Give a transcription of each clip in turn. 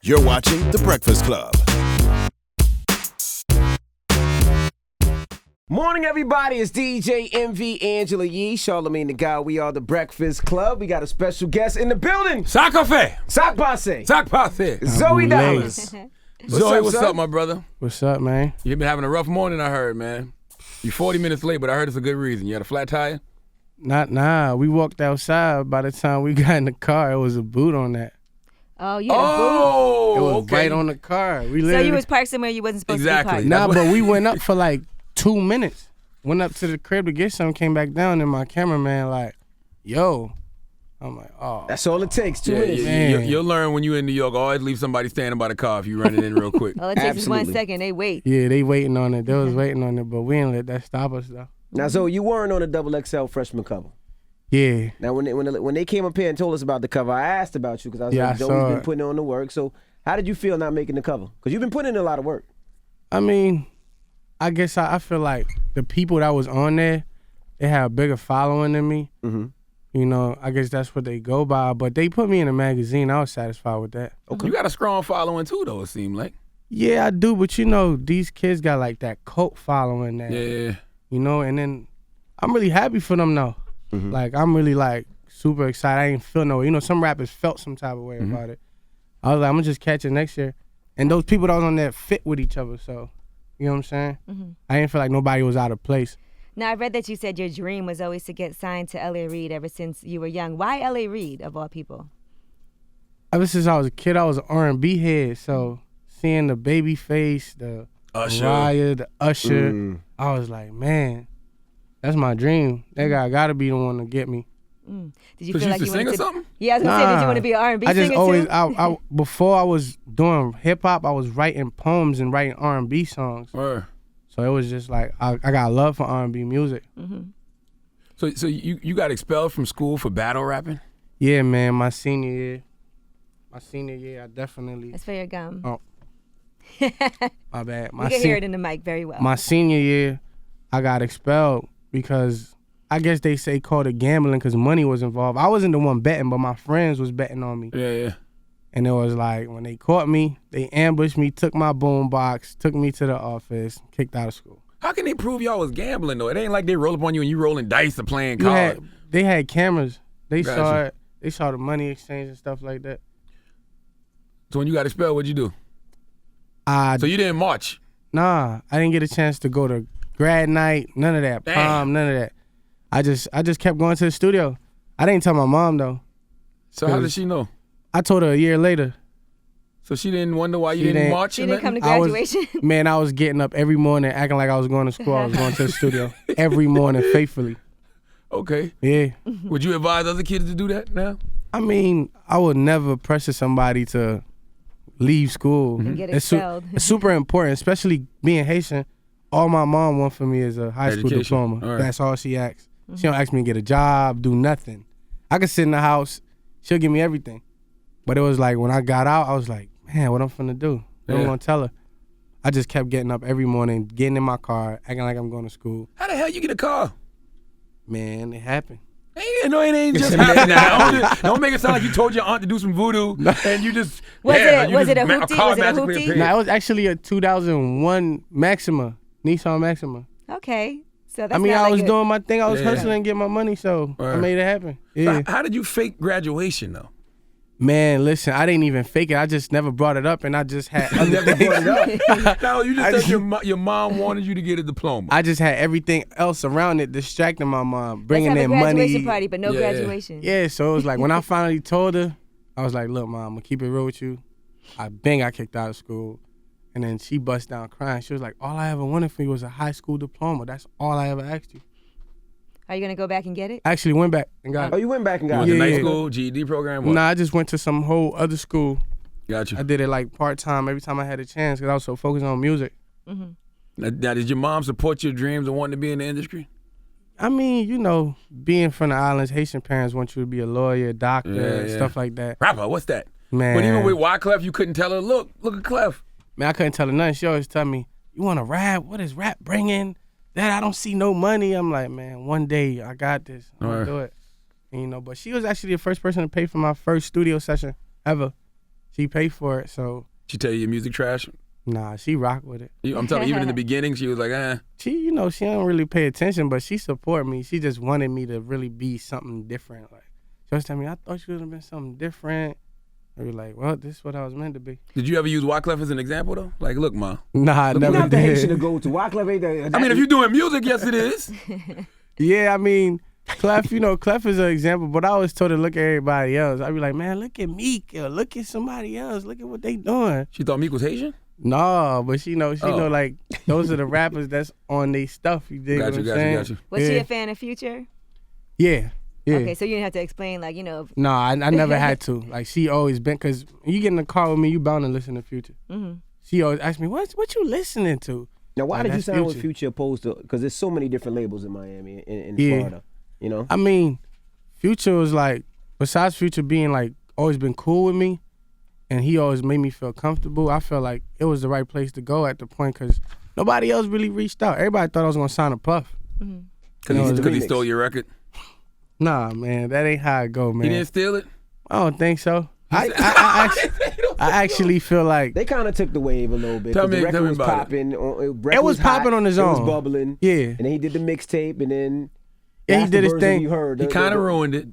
You're watching The Breakfast Club. Morning, everybody. It's DJ MV Angela Yee, Charlamagne the Guy. We are The Breakfast Club. We got a special guest in the building. Sock Passe. Zoey Dollaz. Zoey, what's up, my brother? What's up, man? You've been having a rough morning, I heard, man. You're 40 minutes late, but I heard it's a good reason. You had a flat tire? Nah. We walked outside. By the time we got in the car, it was a boot on that. Oh, you had a boot? It was right on the car. So you was parked somewhere you wasn't supposed to be parked? Nah, but we went up for like 2 minutes. Went up to the crib to get something, came back down, and my cameraman like, yo. I'm like, oh. That's all it takes, 2 minutes. You'll learn when you're in New York, always leave somebody standing by the car if you run it in real quick. All it takes is 1 second. They wait. Yeah, they waiting on it. They was waiting on it, but we didn't let that stop us, though. Now, Zoe, you weren't on the XXL freshman cover. Yeah. Now, when they came up here and told us about the cover, I asked about you because I was like, Zoe's been putting on the work. So how did you feel not making the cover? Because you've been putting in a lot of work. I mean, I guess I feel like the people that was on there, they had a bigger following than me. Mm-hmm. You know, I guess that's what they go by. But they put me in a magazine. I was satisfied with that. Okay. You got a strong following too, though, it seemed like. Yeah, I do. But, you know, these kids got like that cult following that. Yeah. You know, and then I'm really happy for them, though. Mm-hmm. Like, I'm really, like, super excited. I ain't feel no way. You know, some rappers felt some type of way about it. I was like, I'm going to just catch it next year. And those people that was on there fit with each other, so, you know what I'm saying? Mm-hmm. I didn't feel like nobody was out of place. Now, I read that you said your dream was always to get signed to L.A. Reid ever since you were young. Why L.A. Reid, of all people? Ever since I was a kid, I was an R&B head, so seeing the Babyface, the Mariah, the Usher, I was like, man, that's my dream. That guy got to be the one to get me. Did you feel like you sing wanted or something? Yeah, I was going to say, did you want to be an R&B singer too? Before I was doing hip-hop, I was writing poems and writing R&B songs. So it was just like, I got love for R&B music. Mm-hmm. So you got expelled from school for battle rapping? Yeah, man, my senior year, I definitely. That's for your gum. Oh, my bad. You can hear it in the mic very well. My senior year, I got expelled because I guess they say called it gambling because money was involved. I wasn't the one betting, but my friends was betting on me. Yeah. And it was like, when they caught me, they ambushed me, took my boom box, took me to the office, kicked out of school. How can they prove y'all was gambling, though? It ain't like they roll up on you and you rolling dice or playing cards. They had cameras. They saw it. They saw the money exchange and stuff like that. So when you got expelled, what'd you do? So you didn't march? Nah, I didn't get a chance to go to grad night, none of that, prom, none of that. I just kept going to the studio. I didn't tell my mom, though. So how did she know? I told her a year later. So she didn't wonder why you didn't march? She didn't come to graduation? I was getting up every morning acting like I was going to school. I was going to the studio every morning faithfully. Okay. Yeah. Would you advise other kids to do that now? I mean, I would never pressure somebody to leave school. And get expelled. It's super important, especially being Haitian. All my mom wants for me is a high school diploma. All right. That's all she asks. She don't ask me to get a job, do nothing. I could sit in the house. She'll give me everything. But it was like when I got out, I was like, man, what I'm finna do? What I'm gonna tell her? I just kept getting up every morning, getting in my car, acting like I'm going to school. How the hell you get a car? Man, it happened. No, it ain't just happened now. Don't make it sound like you told your aunt to do some voodoo and you just... Was it a hoopty? Nah, it was actually a 2001 Maxima, Nissan Maxima. Okay. So that's I was doing my thing. I was hustling and getting my money, so I made it happen. Yeah. So how did you fake graduation, though? Man, listen, I didn't even fake it. I just never brought it up, and I just had other things. No, you just said your mom wanted you to get a diploma. I just had everything else around it distracting my mom, bringing in money. Graduation party, but no graduation. Yeah, so it was like when I finally told her, I was like, look, Mom, I'm going to keep it real with you. I got kicked out of school. And then she bust down crying. She was like, all I ever wanted for you was a high school diploma. That's all I ever asked you. Are you going to go back and get it? I actually went back and got it. Oh, you went back and got it? You went to night school, GED program? What? Nah, I just went to some whole other school. Got you. I did it like part-time every time I had a chance because I was so focused on music. Mm-hmm. Now, did your mom support your dreams of wanting to be in the industry? I mean, you know, being from the islands, Haitian parents want you to be a lawyer, doctor, stuff like that. Rapper, what's that? Man. But even with Wyclef, you couldn't tell her, look at Clef. Man, I couldn't tell her nothing. She always tell me, you want to rap? What is rap bringing? Dad, I don't see no money. I'm like, man, one day I got this. I'm going to do it. And, you know, but she was actually the first person to pay for my first studio session ever. She paid for it, so. She tell you your music trash? Nah, she rock with it. I'm telling you, even in the beginning, she was like, She don't really pay attention, but she support me. She just wanted me to really be something different. Like, she was telling me, I thought you would have been something different. I was like, well, this is what I was meant to be. Did you ever use Wyclef as an example, though? Like, look, Ma. Nah, I never not did. the Haitian to go to. Wyclef ain't the... I mean, if you're doing music, yes, it is. Yeah, I mean, Clef, Clef is an example, but I always told her to look at everybody else. I'd be like, man, look at Meek, or look at somebody else. Look at what they doing. She thought Meek was Haitian? No, but she know like those are the rappers that's on their stuff. You dig what I'm saying? Got you. Was she a fan of Future? Yeah. Okay, so you didn't have to explain, like, No, I never had to. Like, she always been, because you get in the car with me, you bound to listen to Future. Mm-hmm. She always asked me, what you listening to? Now, why did you sign with Future opposed to, because there's so many different labels in Miami, in Florida, I mean, Future was like, besides Future being like, always been cool with me, and he always made me feel comfortable, I felt like it was the right place to go at the point, because nobody else really reached out. Everybody thought I was going to sign a Puff. Because he stole your record? Nah, man, that ain't how it go, man. He didn't steal it? I don't think so. I actually feel like they kind of took the wave a little bit. Tell me was about popping. It was popping on his own. It was bubbling. Yeah. And then he did the mixtape, and then he did his thing. You heard. He kind of ruined it.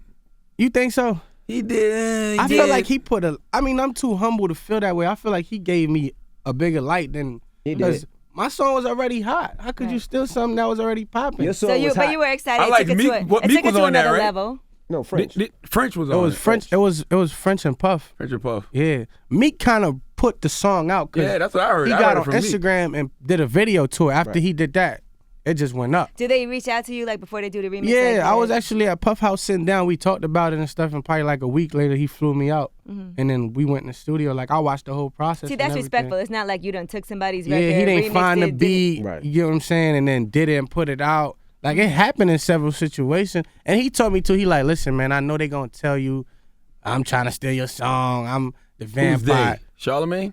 You think so? He did. I feel like he put I'm too humble to feel that way. I feel like he gave me a bigger light than he did. My song was already hot. How could you steal something that was already popping? Your song was hot. But you were excited. I like Meek. Meek was on that, right? Level. No, French. French was on. It was French. It was French and Puff. French and Puff. Yeah, Meek kind of put the song out. Yeah, that's what I heard. He got on Instagram and did a video to it. After he did that, it just went up. Did they reach out to you like before they do the remix? Yeah, I was actually at Puff House sitting down. We talked about it and stuff, and probably like a week later, he flew me out, and then we went in the studio. Like I watched the whole process. See, that's respectful. It's not like you done took somebody's record. Yeah, he didn't find the beat. Right. You know what I'm saying, and then did it and put it out. Like, it happened in several situations. And he told me, too, he like, listen, man, I know they going to tell you I'm trying to steal your song. I'm the vampire. Charlamagne?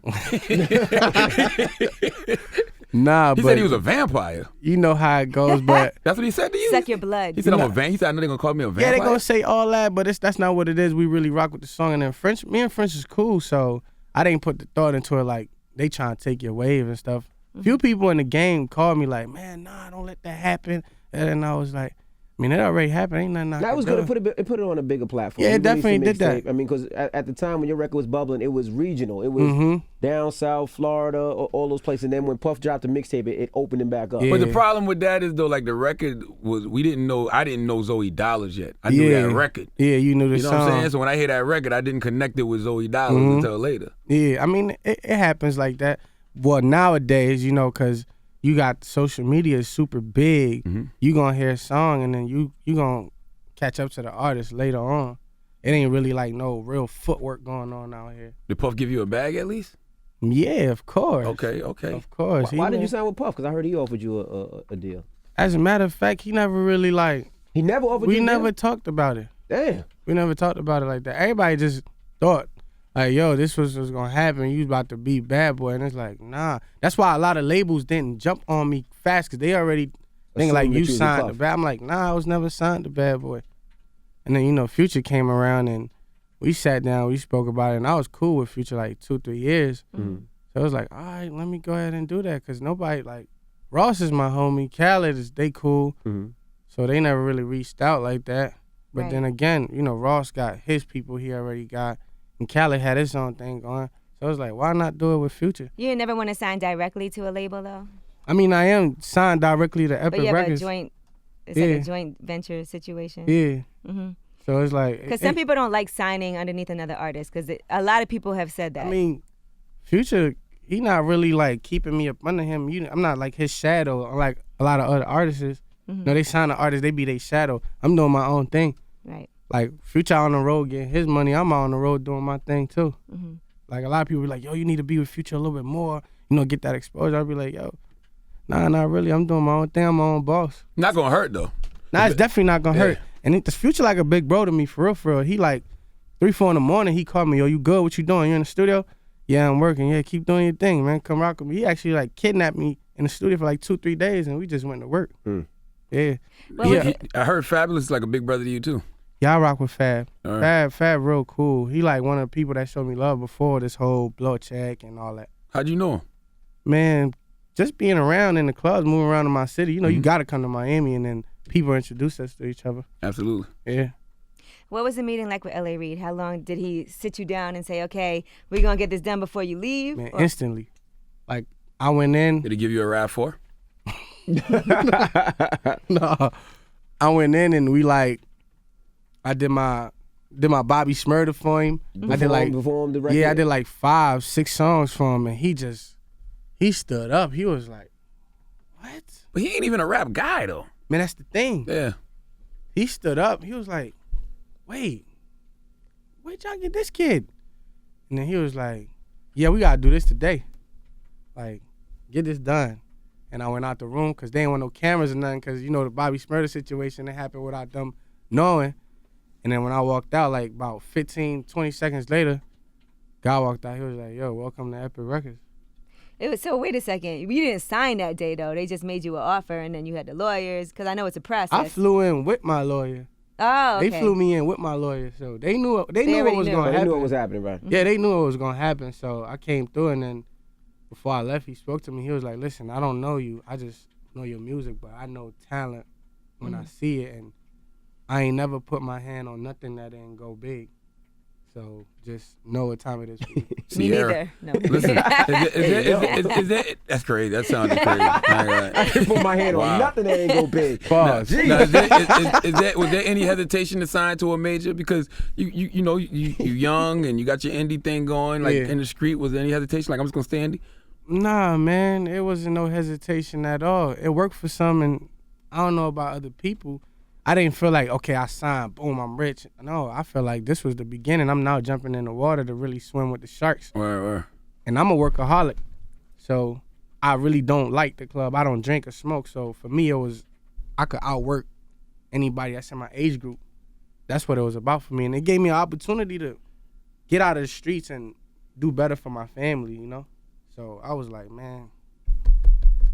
Nah, he said he was a vampire. You know how it goes, but... That's what he said to you? Suck your blood. He said, I'm a vampire. He said, I know they're going to call me a vampire. Yeah, they're going to say all that, but that's not what it is. We really rock with the song. And then me and French is cool, so I didn't put the thought into it like, they trying to take your wave and stuff. Few people in the game called me like, man, nah, don't let that happen. And I was like, I mean, it already happened. Ain't nothing I That was good to put it on a bigger platform. Yeah, it definitely did that. I mean, because at the time when your record was bubbling, it was regional. It was down south, Florida, all those places. And then when Puff dropped the mixtape, it opened him back up. Yeah. But the problem with that is, though, like the record was, I didn't know Zoey Dollaz yet. I knew that record. Yeah, you knew the song. You know what I'm saying? So when I hear that record, I didn't connect it with Zoey Dollaz until later. Yeah, I mean, it happens like that. Well, nowadays, because you got social media is super big. You gonna hear a song and then you gonna catch up to the artist later on. It ain't really like no real footwork going on out here. Did Puff give you a bag at least? Yeah, of course. Okay. Of course. Why did you sign with Puff? Because I heard he offered you a deal. As a matter of fact, he never really He never offered you a deal? We never talked about it. Damn. We never talked about it like that. Everybody just thought, like, yo, this was what's gonna happen. You was about to be Bad Boy, and it's like, nah. That's why a lot of labels didn't jump on me fast, because they already thinking like you signed the Bad. I'm like, nah, I was never signed to Bad Boy. And then Future came around and we sat down, we spoke about it, and I was cool with Future like 2-3 years. So I was like, all right, let me go ahead and do that, because nobody like Ross is my homie, Khaled they cool, so they never really reached out like that. But then again, Ross got his people he already got. And Khaled had his own thing going. So I was like, why not do it with Future? You never want to sign directly to a label, though? I mean, I am signed directly to Epic Records. But it's like a joint venture situation. Yeah. So it's like... Because some people don't like signing underneath another artist, because a lot of people have said that. I mean, Future, he not really like keeping me up under him. I'm not like his shadow, like a lot of other artists. No, they sign an artist, they be their shadow. I'm doing my own thing. Right. Like, Future on the road getting his money, I'm on the road doing my thing too. Like, a lot of people be like, yo, you need to be with Future a little bit more, get that exposure. I'll be like, yo, nah, not really. I'm doing my own thing. I'm my own boss. Not gonna hurt, though. Nah, it's definitely not gonna hurt. And the Future like a big bro to me, for real. He like 3-4 in the morning, he called me, yo, you good? What you doing? You in the studio? Yeah, I'm working. Yeah, keep doing your thing, man. Come rock with me. He actually like kidnapped me in the studio for like 2-3 days, and we just went to work. Yeah. Well, I heard Fabulous is like a big brother to you, too. Yeah, I rock with Fab. Fab real cool. He like one of the people that showed me love before this whole blow check and all that. How'd you know him? Man, just being around in the clubs, moving around in my city, you know, you got to come to Miami, and then people introduce us to each other. Absolutely. Yeah. What was the meeting like with L.A. Reid? How long did he sit you down and say, okay, we're going to get this done before you leave? Man, instantly. Like, I went in. Did he give you a RAV4? No. I went in and we like, I did my Bobby Shmurda for him. I did like, I did like 5, 6 songs for him, and he stood up. He was like, what? But he ain't even a rap guy, though. Man, that's the thing. Yeah. He stood up. He was like, wait, where'd y'all get this kid? And then he was like, yeah, we got to do this today. Like, get this done. And I went out the room because they didn't want no cameras or nothing because, you know, the Bobby Shmurda situation that happened without them knowing. And then when I walked out, like about 15, 20 seconds later, God walked out. He was like, yo, welcome to Epic Records. So wait a second. You didn't sign that day, though. They just made you an offer, and then you had the lawyers, because I know it's a process. I flew in with my lawyer. Oh, okay. They flew me in with my lawyer, so they knew what was going to happen. They knew what was happening, right? Yeah, they knew what was going to happen, so I came through, and then before I left, he spoke to me. He was like, listen, I don't know you. I just know your music, but I know talent when I see it, and I ain't never put my hand on nothing that didn't go big. So just know what time it is. Me neither. No. Listen, is that that's crazy. That sounded crazy. I can put my hand on nothing that ain't go big. Pause. Now, was there any hesitation to sign to a major because you know you young and you got your indie thing going like in the street? Was there any hesitation like I'm just gonna stay indie? Nah, man, it wasn't no hesitation at all. It worked for some, and I don't know about other people. I didn't feel like, okay, I signed, boom, I'm rich. No, I feel like this was the beginning. I'm now jumping in the water to really swim with the sharks. Right. And I'm a workaholic. So I really don't like the club. I don't drink or smoke. So for me, I could outwork anybody that's in my age group. That's what it was about for me. And it gave me an opportunity to get out of the streets and do better for my family, you know? So I was like, man,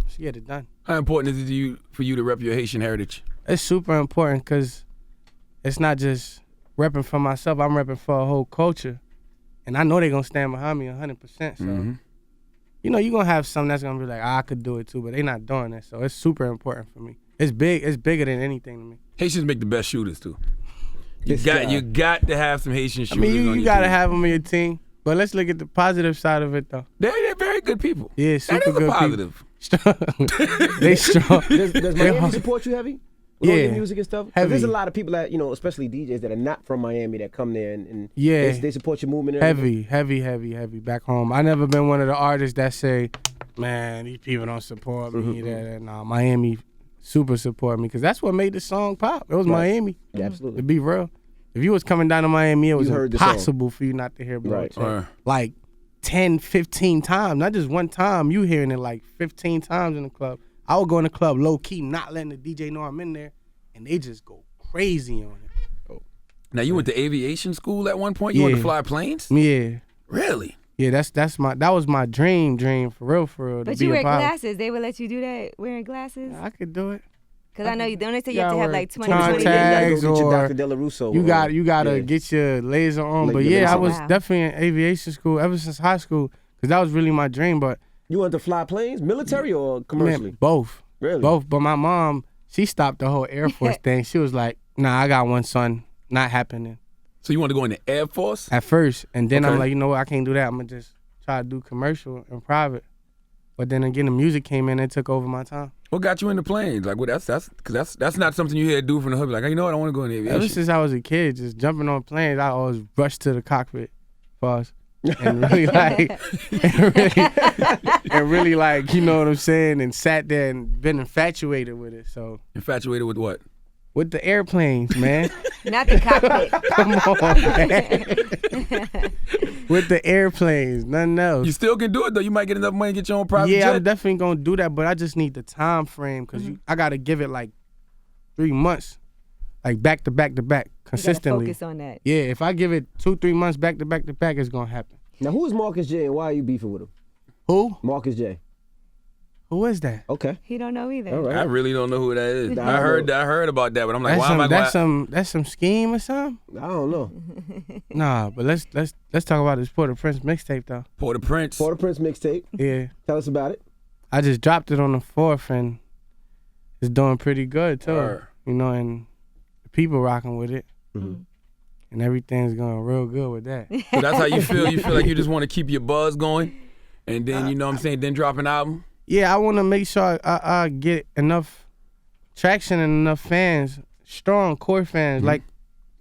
let's get it done. How important is it for you to rep your Haitian heritage? It's super important because it's not just repping for myself. I'm repping for a whole culture. And I know they're going to stand behind me 100%. So, you know, you're going to have some that's going to be like, I could do it too, but they're not doing it. So it's super important for me. It's big. It's bigger than anything to me. Haitians make the best shooters too. You got to have some Haitian shooters. I mean, you got to have them on your team. But let's look at the positive side of it, though. They're very good people. Yeah, super good positive. They strong. Does Miami support you heavy? With all your music and stuff? Heavy. There's a lot of people that, you know, especially DJs that are not from Miami that come there and they support your movement. And heavy back home. I never been one of the artists that say, man, these people don't support me. Nah, Miami super support me because that's what made the song pop. It was Miami. Yeah, absolutely. To be real. If you was coming down to Miami, it was impossible for you not to hear Blow Check. Like 10, 15 times. Not just one time. You hearing it like 15 times in the club. I would go in the club low-key, not letting the DJ know I'm in there, and they just go crazy on it. Oh. Now, you went to aviation school at one point? You wanted to fly planes? Yeah. Really? Yeah, that was my dream for real. But you wear glasses. They would let you do that wearing glasses? I could do it. Because I know don't they say you have to have like 20 contacts or or Dr. Della Russo. You got to get your laser on. But yeah, I was definitely in aviation school ever since high school because that was really my dream. But you wanted to fly planes, military or commercially? Man, both. Really? Both. But my mom, she stopped the whole Air Force thing. She was like, nah, I got one son. Not happening. So you want to go in the Air Force? At first. And then I'm like, you know what? I can't do that. I'm going to just try to do commercial and private. But then again, the music came in and took over my time. What got you into planes? Like, well, that's not something you hear do from the hubby. Like, you know what? I want to go in aviation. Ever since I was a kid, just jumping on planes, I always rushed to the cockpit. Pause. And really like, you know what I'm saying? And sat there and been infatuated with it. So infatuated with what? With the airplanes, man. Not the cockpit. Come on, man. With the airplanes, nothing else. You still can do it though. You might get enough money to get your own private jet. Yeah, I'm definitely gonna do that, but I just need the time frame because I gotta give it like 3 months, like back to back to back, consistently. You gotta focus on that. Yeah, if I give it 2-3 months back to back to back, it's gonna happen. Now, who is Marcus J and why are you beefing with him? Who? Marcus J. Who is that? Okay. He don't know either. All right. I really don't know who that is. I heard about that, but I'm like, That's some scheme or something? I don't know. Nah, but let's talk about this Port-au-Prince mixtape though. Port-au-Prince mixtape. Yeah. Tell us about it. I just dropped it on the 4th and it's doing pretty good too. You know, and the people rocking with it. Mm-hmm. And everything's going real good with that. So that's how you feel? You feel like you just want to keep your buzz going? And then, you know what I'm saying, then drop an album? Yeah, I want to make sure I get enough traction and enough fans, strong core fans. Like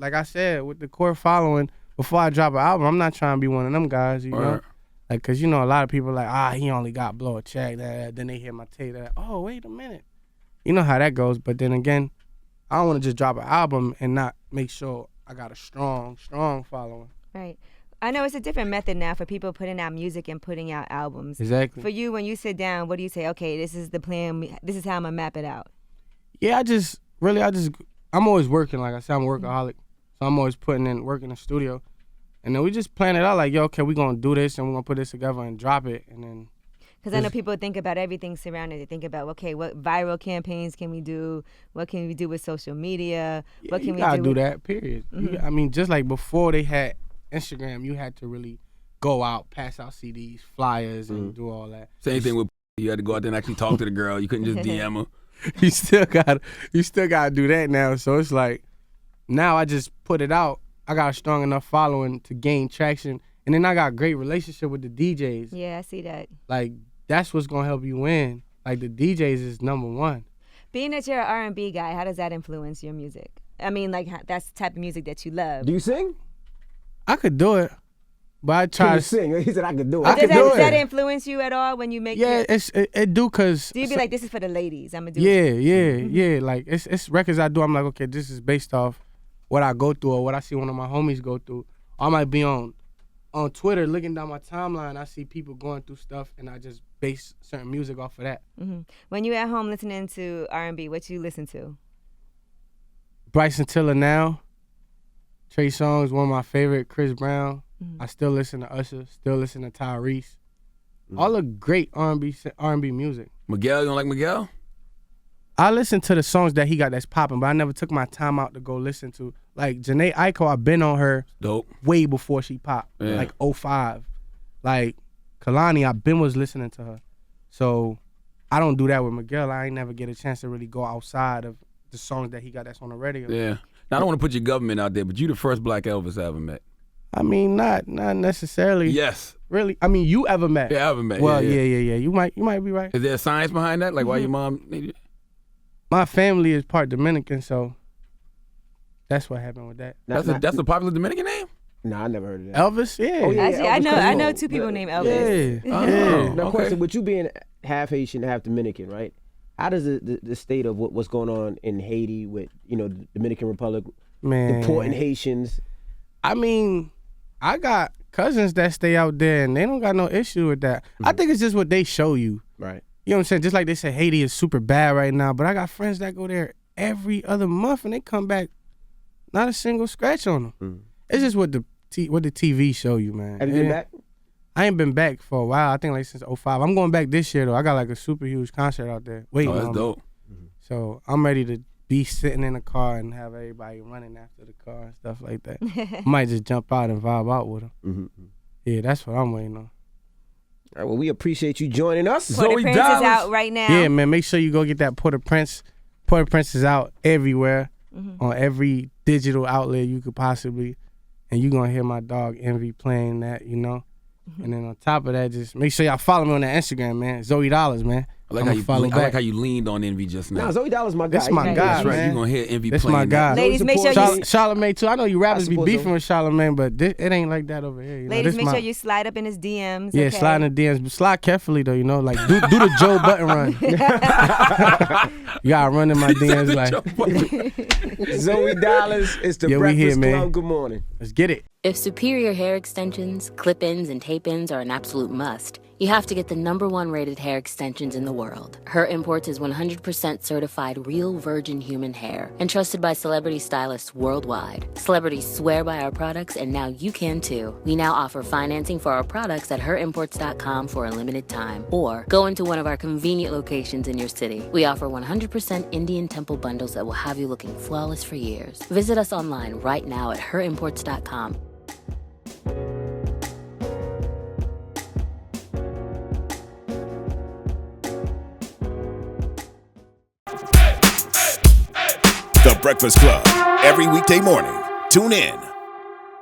I said, with the core following, before I drop an album, I'm not trying to be one of them guys, you know? Like, because, you know, a lot of people are like, he only got blow a check. Then they hear my tape. They're like, oh, wait a minute. You know how that goes. But then again, I don't want to just drop an album and not make sure I got a strong following. Right. I know it's a different method now for people putting out music and putting out albums. Exactly. For you, when you sit down, what do you say? Okay, this is the plan. This is how I'm going to map it out. Yeah, I'm always working. Like I said, I'm a workaholic. So I'm always putting in work in the studio. And then we just plan it out like, yo, okay, we're going to do this and we're going to put this together and drop it. And then. Because I know people think about everything surrounding it. They think about, okay, what viral campaigns can we do? What can we do with social media? What can we do? You got to do that, period. Mm-hmm. I mean, just like before they had Instagram, you had to really go out, pass out CDs, flyers, and do all that. Same thing with you had to go out there and actually talk to the girl. You couldn't just DM her. You still got to do that now. So it's like now I just put it out. I got a strong enough following to gain traction, and then I got a great relationship with the DJs. Yeah, I see that. Like that's what's gonna help you win. Like the DJs is number one. Being that you're an R&B guy, how does that influence your music? I mean, like that's the type of music that you love. Do you sing? I could do it, but I try to sing. He said I could do it. Does that influence you at all when you make? Yeah, it do cause. Do you be like, this is for the ladies? I'm gonna do. Yeah. Like it's records I do. I'm like, okay, this is based off what I go through or what I see one of my homies go through. I might be on Twitter looking down my timeline. I see people going through stuff, and I just base certain music off of that. Mm-hmm. When you at home listening to R&B, what you listen to? Bryson Tiller now. Trey Songz, one of my favorite. Chris Brown. I still listen to Usher. Still listen to Tyrese. All the great R&B music. Miguel, you don't like Miguel? I listen to the songs that he got that's popping, but I never took my time out to go listen to. Like Janae Aiko, I've been on her way before she popped, like 05. Like Kalani, I've been was listening to her. So I don't do that with Miguel. I ain't never get a chance to really go outside of the songs that he got that's on the radio. Yeah. Now, I don't want to put your government out there, but you the first black Elvis I ever met. I mean, not necessarily. Yes. Really? I mean, you ever met? Yeah, I ever met. Well, yeah. You might be right. Is there science behind that? Like why your mom needed it? My family is part Dominican, so that's what happened with that. That's a popular Dominican name? No, I never heard of that. Elvis? Yeah. Oh, yeah. Actually, Elvis I know two people named Elvis. Yeah. Now, question, with you being half Haitian, half Dominican, right? How does the state of what's going on in Haiti with, the Dominican Republic, deporting Haitians? I mean, I got cousins that stay out there, and they don't got no issue with that. I think it's just what they show you. Right. You know what I'm saying? Just like they say Haiti is super bad right now, but I got friends that go there every other month, and they come back, not a single scratch on them. It's just what the TV show you, man. Have you been back? I ain't been back for a while. I think like since 05. I'm going back this year though. I got like a super huge concert out there. Oh, that's dope. So I'm ready to be sitting in the car and have everybody running after the car and stuff like that. I might just jump out and vibe out with them. Yeah, that's what I'm waiting on. All right, well, we appreciate you joining us. Zoey Dollaz is out right now. Yeah, man, make sure you go get that Port-au-Prince. Port-au-Prince is out everywhere, on every digital outlet you could possibly, and you're going to hear my dog Envy playing that, And then on top of that, just make sure y'all follow me on that Instagram, man. Zoey Dollaz, man. I like how you leaned on Envy just now. Nah, Zoey Dollaz my guy. That's my guy, That's right. man. You're going to hear Envy That's playing my guy. Ladies, make sure you... Charlamagne, too. I know you rappers be beefing with Charlamagne, but it ain't like that over here. Ladies, make sure you slide up in his DMs. Yeah, okay? slide in the DMs. But slide carefully, though, Like, do the Joe Button run. You got to run in my DMs like... Zoey Dollaz, it's the Breakfast Club. Good morning. Let's get it. If superior hair extensions, clip-ins, and tape-ins are an absolute must, you have to get the #1 rated hair extensions in the world. Her Imports is 100% certified real virgin human hair and trusted by celebrity stylists worldwide. Celebrities swear by our products, and now you can too. We now offer financing for our products at herimports.com for a limited time, or go into one of our convenient locations in your city. We offer 100% Indian Temple bundles that will have you looking flawless for years. Visit us online right now at herimports.com. The Breakfast Club. Every weekday morning. Tune in